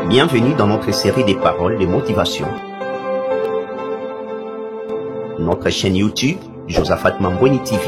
Bienvenue dans notre série des paroles de motivation. Notre chaîne YouTube, Josaphat Mambweni TV.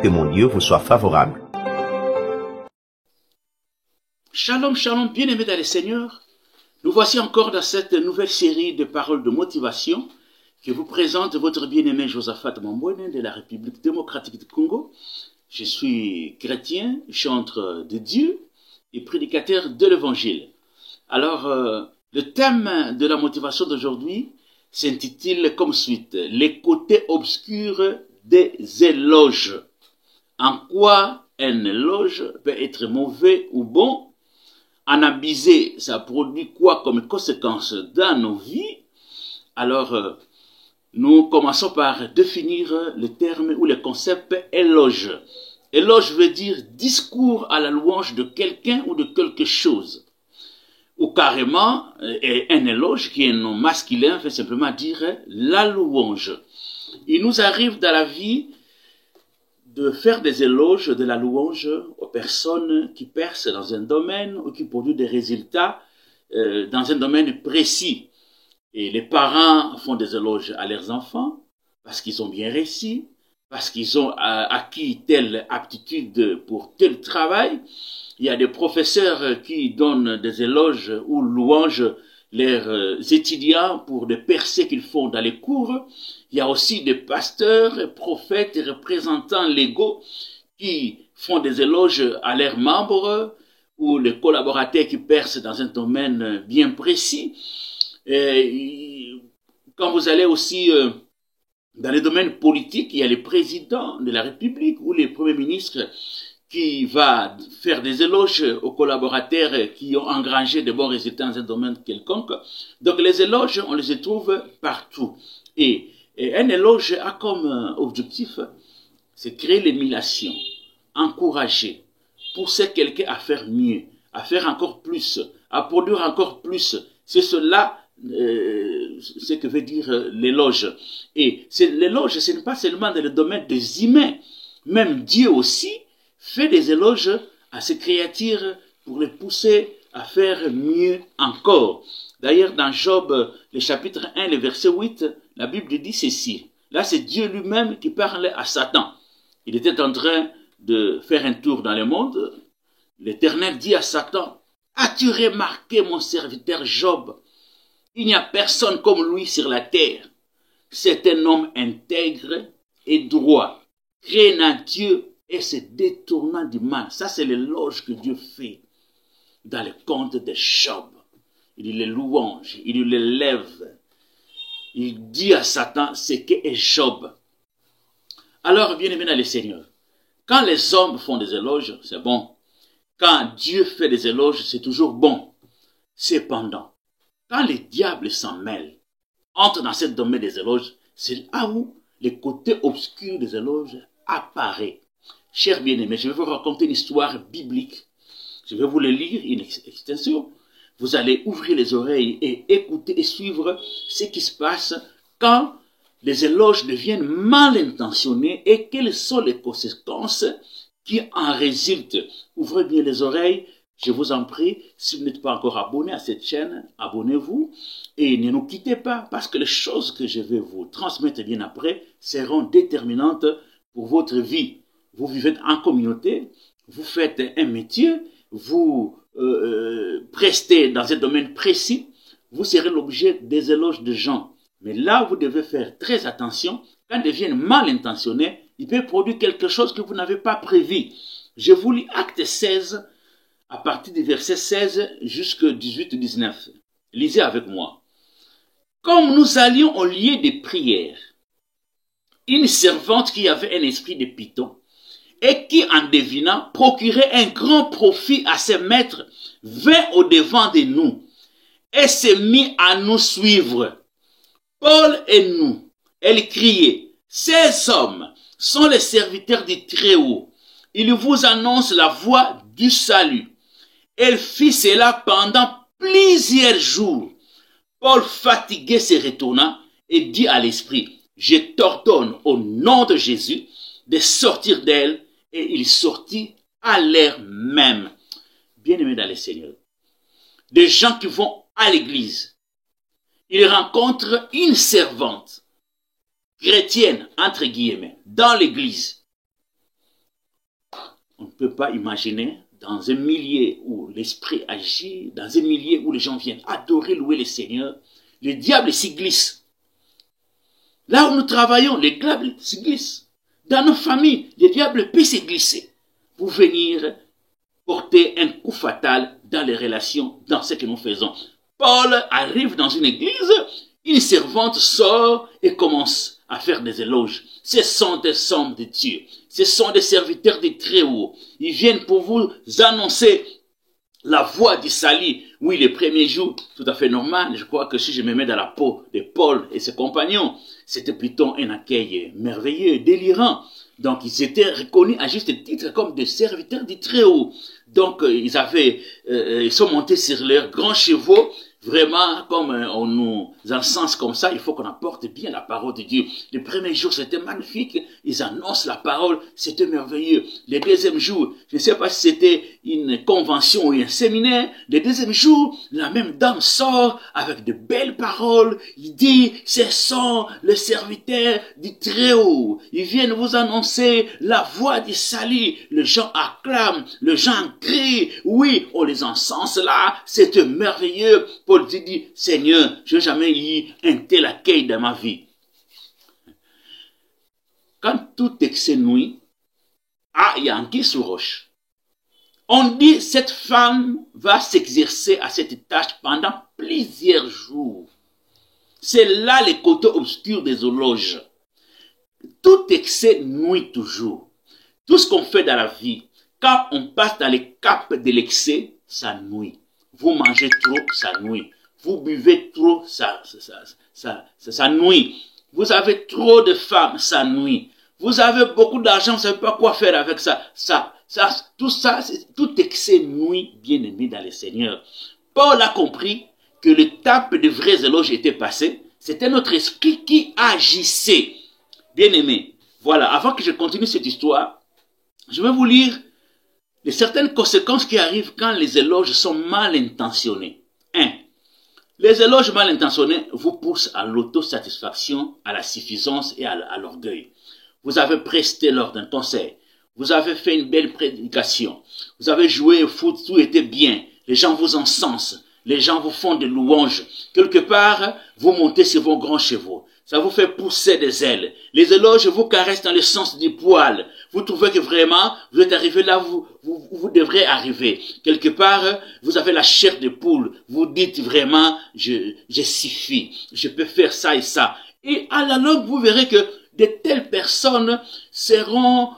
Que mon Dieu vous soit favorable. Shalom, shalom, bien-aimés dans le Seigneur. Nous voici encore dans cette nouvelle série de paroles de motivation que vous présente votre bien-aimé Josaphat Mambweni de la République démocratique du Congo. Je suis chrétien, chantre de Dieu et prédicateur de l'Évangile. Alors, le thème de la motivation d'aujourd'hui s'intitule comme suite: les côtés obscurs des éloges. En quoi un éloge peut être mauvais ou bon? En abuser, ça produit quoi comme conséquence dans nos vies? Alors, nous commençons par définir le terme ou le concept éloge. Éloge veut dire discours à la louange de quelqu'un ou de quelque chose. Ou carrément, un éloge qui est un nom masculin veut simplement dire la louange. Il nous arrive dans la vie de faire des éloges, de la louange aux personnes qui percent dans un domaine ou qui produisent des résultats dans un domaine précis. Et les parents font des éloges à leurs enfants parce qu'ils ont bien réussi, parce qu'ils ont acquis telle aptitude pour tel travail. Il y a des professeurs qui donnent des éloges ou louangent leurs étudiants pour des percées qu'ils font dans les cours. Il y a aussi des pasteurs, prophètes et représentants légaux qui font des éloges à leurs membres ou les collaborateurs qui percent dans un domaine bien précis. Et quand vous allez aussi dans les domaines politiques, il y a les présidents de la République ou les premiers ministres qui va faire des éloges aux collaborateurs qui ont engrangé de bons résultats dans un domaine quelconque. Donc les éloges, on les trouve partout. Et un éloge a comme objectif, c'est créer l'émulation, encourager, pousser quelqu'un à faire mieux, à faire encore plus, à produire encore plus. C'est cela ce que veut dire l'éloge. Et l'éloge, ce n'est pas seulement dans le domaine des humains. Même Dieu aussi fait des éloges à ses créatures pour les pousser à faire mieux encore. D'ailleurs, dans Job, le chapitre 1, le verset 8, la Bible dit ceci. Là, c'est Dieu lui-même qui parlait à Satan. Il était en train de faire un tour dans le monde. L'Éternel dit à Satan: « As-tu remarqué mon serviteur Job? Il n'y a personne comme lui sur la terre. C'est un homme intègre et droit, craignant Dieu et se détournant du mal. » Ça, c'est l'éloge que Dieu fait dans le conte de Job. Il les louange, il l'élève. Il dit à Satan ce qu'est Job. Alors, bien aimé dans le Seigneur, quand les hommes font des éloges, c'est bon. Quand Dieu fait des éloges, c'est toujours bon. Cependant, quand les diables s'en mêlent, entrent dans ce domaine des éloges, c'est là où les côtés obscurs des éloges apparaissent. Chers bien-aimés, je vais vous raconter une histoire biblique. Je vais vous le lire, une extension. Vous allez ouvrir les oreilles et écouter et suivre ce qui se passe quand les éloges deviennent mal intentionnés et quelles sont les conséquences qui en résultent. Ouvrez bien les oreilles. Je vous en prie, si vous n'êtes pas encore abonné à cette chaîne, abonnez-vous et ne nous quittez pas parce que les choses que je vais vous transmettre bien après seront déterminantes pour votre vie. Vous vivez en communauté, vous faites un métier, vous prestez dans un domaine précis, vous serez l'objet des éloges de gens. Mais là, vous devez faire très attention. Quand ils deviennent mal intentionnés, ils peuvent produire quelque chose que vous n'avez pas prévu. Je vous lis Acte 16, à partir du verset 16 jusqu'au 18-19. Lisez avec moi. Comme nous allions au lieu de prière, une servante qui avait un esprit de python et qui, en devinant, procurait un grand profit à ses maîtres, vint au-devant de nous et se mit à nous suivre. Paul et nous, elle criait: « Ces hommes sont les serviteurs du Très-Haut. Ils vous annoncent la voie du salut. » Elle fit cela pendant plusieurs jours. Paul, fatigué, se retourna et dit à l'esprit: « Je t'ordonne au nom de Jésus de sortir d'elle. » Et il sortit à l'heure même. bien-aimés dans les seigneurs, des gens qui vont à l'église, ils rencontrent une servante chrétienne, entre guillemets, dans l'église. On ne peut pas imaginer dans un milieu où l'esprit agit, dans un milieu où les gens viennent adorer, louer le Seigneur, le diable s'y glisse. Là où nous travaillons, le diable s'y glisse. Dans nos familles, le diable peut s'y glisser pour venir porter un coup fatal dans les relations, dans ce que nous faisons. Paul arrive dans une église, une servante sort et commence à faire des éloges. Ce sont des hommes de Dieu. Ce sont des serviteurs du Très-Haut. Ils viennent pour vous annoncer la voie du salut. Oui, les premiers jours, tout à fait normal. Je crois que si je me mets dans la peau de Paul et ses compagnons, c'était plutôt un accueil merveilleux, délirant. Donc, ils étaient reconnus à juste titre comme des serviteurs du Très-Haut. Donc, ils sont montés sur leurs grands chevaux. Vraiment, comme on nous encense comme ça, il faut qu'on apporte bien la parole de Dieu. Les premiers jours, c'était magnifique. Ils annoncent la parole, c'était merveilleux. Les deuxièmes jours, je ne sais pas si c'était une convention ou un séminaire. Les deuxièmes jours, la même dame sort avec de belles paroles. Il dit, ce sont les serviteurs du Très-Haut. Ils viennent vous annoncer la voie du salut. Les gens acclament, les gens crient. Oui, on les encense là, c'était merveilleux. Paul dit, Seigneur, je n'ai jamais eu un tel accueil dans ma vie. Quand tout excès nuit, il y a anguille sous roche. On dit, cette femme va s'exercer à cette tâche pendant plusieurs jours. C'est là le côté obscur des horloges. Tout excès nuit toujours. Tout ce qu'on fait dans la vie, quand on passe dans les caps de l'excès, ça nuit. Vous mangez trop, ça nuit. Vous buvez trop, ça nuit. Vous avez trop de femmes, ça nuit. Vous avez beaucoup d'argent, vous ne savez pas quoi faire avec ça. Tout excès nuit, bien aimé dans le Seigneur. Paul a compris que l'étape de vrais éloges était passée. C'était notre esprit qui agissait. Bien aimé. Voilà, avant que je continue cette histoire, je vais vous lire de certaines conséquences qui arrivent quand les éloges sont mal intentionnés. 1. Les éloges mal intentionnés vous poussent à l'autosatisfaction, à la suffisance et à l'orgueil. Vous avez presté lors d'un concert. Vous avez fait une belle prédication. Vous avez joué au foot, tout était bien. Les gens vous encensent. Les gens vous font des louanges. Quelque part, vous montez sur vos grands chevaux. Ça vous fait pousser des ailes. Les éloges vous caressent dans le sens du poil. Vous trouvez que vraiment, vous êtes arrivé là où vous devrez arriver. Quelque part, vous avez la chair de poule. Vous dites vraiment, je suffis. Je peux faire ça et ça. Et à la longue, vous verrez que de telles personnes seront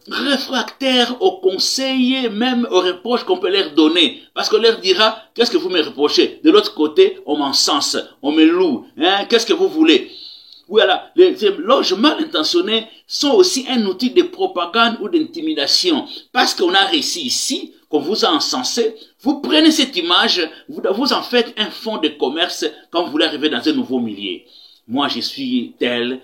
réfractaires aux conseils, même aux reproches qu'on peut leur donner. Parce qu'on leur dira, qu'est-ce que vous me reprochez? De l'autre côté, on m'encense, on me loue. Qu'est-ce que vous voulez? Voilà, les éloges mal intentionnés sont aussi un outil de propagande ou d'intimidation. Parce qu'on a réussi ici, qu'on vous a encensé, vous prenez cette image, vous en faites un fonds de commerce quand vous voulez arriver dans un nouveau milieu. Moi, je suis tel.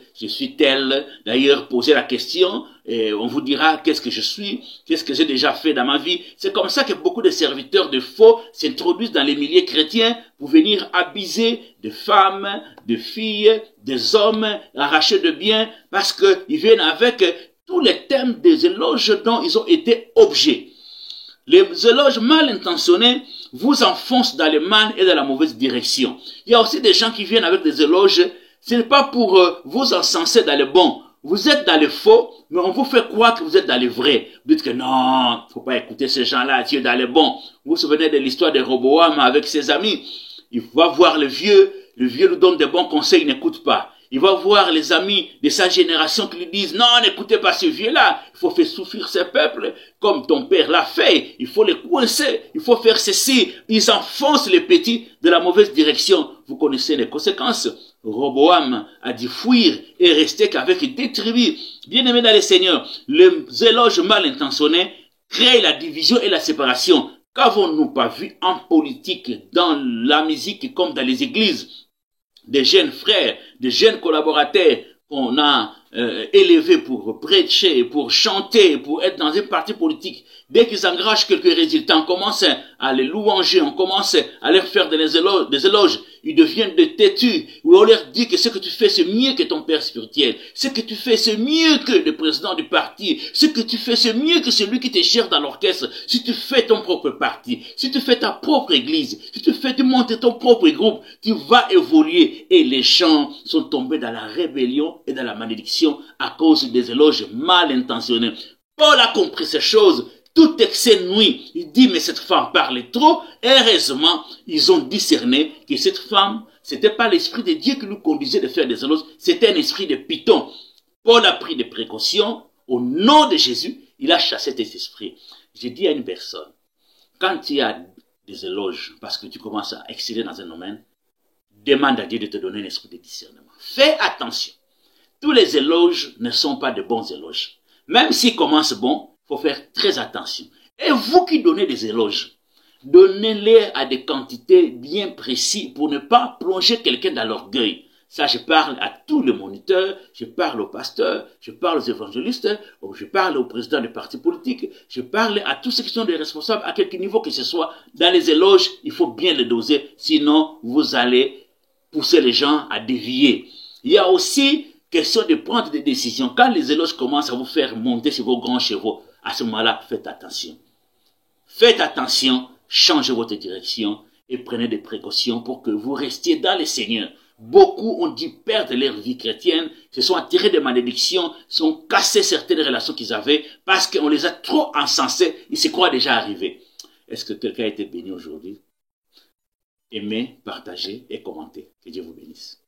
D'ailleurs, posez la question et on vous dira qu'est-ce que je suis, qu'est-ce que j'ai déjà fait dans ma vie. C'est comme ça que beaucoup de serviteurs de faux s'introduisent dans les milieux chrétiens pour venir abuser de femmes, de filles, des hommes, arracher de biens parce qu'ils viennent avec tous les thèmes des éloges dont ils ont été objets. Les éloges mal intentionnés vous enfoncent dans le mal et dans la mauvaise direction. Il y a aussi des gens qui viennent avec des éloges. Ce n'est pas pour vous encenser dans le bon. Vous êtes dans le faux, mais on vous fait croire que vous êtes dans le vrai. Vous dites que non, faut pas écouter ces gens-là, tu es dans le bon. Vous vous souvenez de l'histoire de Roboam avec ses amis. Il va voir le vieux lui donne des bons conseils, il n'écoute pas. Il va voir les amis de sa génération qui lui disent, non, n'écoutez pas ce vieux-là, il faut faire souffrir ce peuple comme ton père l'a fait, il faut les coincer, il faut faire ceci. Ils enfoncent les petits de la mauvaise direction. Vous connaissez les conséquences. Roboam a dû fuir et rester qu'avec des tribus. Bien-aimés dans le Seigneur, les éloges mal intentionnés créent la division et la séparation. Qu'avons-nous pas vu en politique, dans la musique comme dans les églises? Des jeunes frères, des jeunes collaborateurs qu'on a élevés pour prêcher, pour chanter, pour être dans un parti politique, dès qu'ils engagent quelques résultats, on commence à les louanger, on commence à leur faire des éloges, ils deviennent des têtus, où on leur dit que ce que tu fais c'est mieux que ton père spirituel, ce que tu fais c'est mieux que le président du parti, ce que tu fais c'est mieux que celui qui te gère dans l'orchestre. Si tu fais ton propre parti, si tu fais ta propre église, si tu montes ton propre groupe, tu vas évoluer. Et les gens sont tombés dans la rébellion et dans la malédiction à cause des éloges mal intentionnés. Paul a compris ces choses. Tout excès nuit. Il dit, mais cette femme parlait trop. Heureusement, ils ont discerné que cette femme, c'était pas l'esprit de Dieu qui nous conduisait de faire des éloges, c'était un esprit de python. Paul a pris des précautions. Au nom de Jésus, il a chassé cet esprit. J'ai dit à une personne, quand il y a des éloges, parce que tu commences à exceller dans un domaine, demande à Dieu de te donner un esprit de discernement. Fais attention. Tous les éloges ne sont pas de bons éloges. Même s'ils commencent bon, il faut faire très attention. Et vous qui donnez des éloges, donnez-les à des quantités bien précises pour ne pas plonger quelqu'un dans l'orgueil. Ça, je parle à tous les moniteurs, je parle aux pasteurs, je parle aux évangélistes, je parle aux présidents des partis politiques, je parle à tous ceux qui sont des responsables, à quelque niveau que ce soit. Dans les éloges, il faut bien les doser, sinon vous allez pousser les gens à dévier. Il y a aussi question de prendre des décisions. Quand les éloges commencent à vous faire monter sur vos grands chevaux, à ce moment-là, faites attention. Faites attention, changez votre direction et prenez des précautions pour que vous restiez dans le Seigneur. Beaucoup ont dû perdre leur vie chrétienne, se sont attirés de malédictions, se sont cassés certaines relations qu'ils avaient parce qu'on les a trop encensés, ils se croient déjà arrivés. Est-ce que quelqu'un a été béni aujourd'hui? Aimez, partagez et commentez. Que Dieu vous bénisse.